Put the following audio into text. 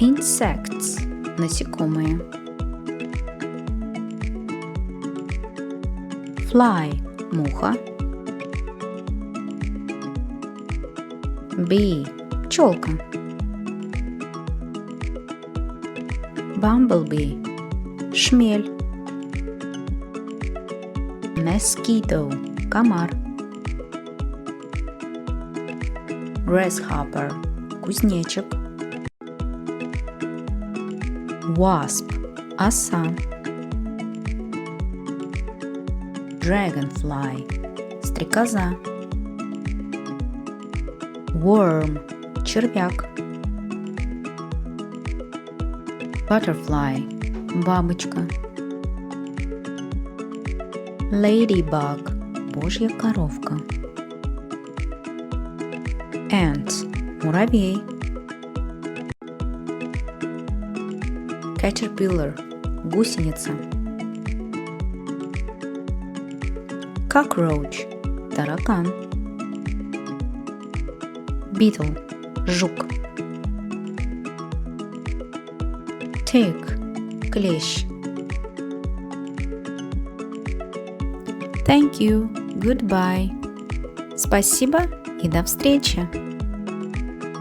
Insects – насекомые. Fly – муха. Bee – пчелка. Bumblebee – шмель. Mosquito – комар. Grasshopper – кузнечик. Wasp – оса. Dragonfly – стрекоза. Worm – червяк. Butterfly – бабочка. Ladybug – божья коровка. Ant – муравей. Caterpillar – гусеница. Cockroach – таракан. Beetle – жук. Tick – клещ. Thank you, goodbye. Спасибо и до встречи.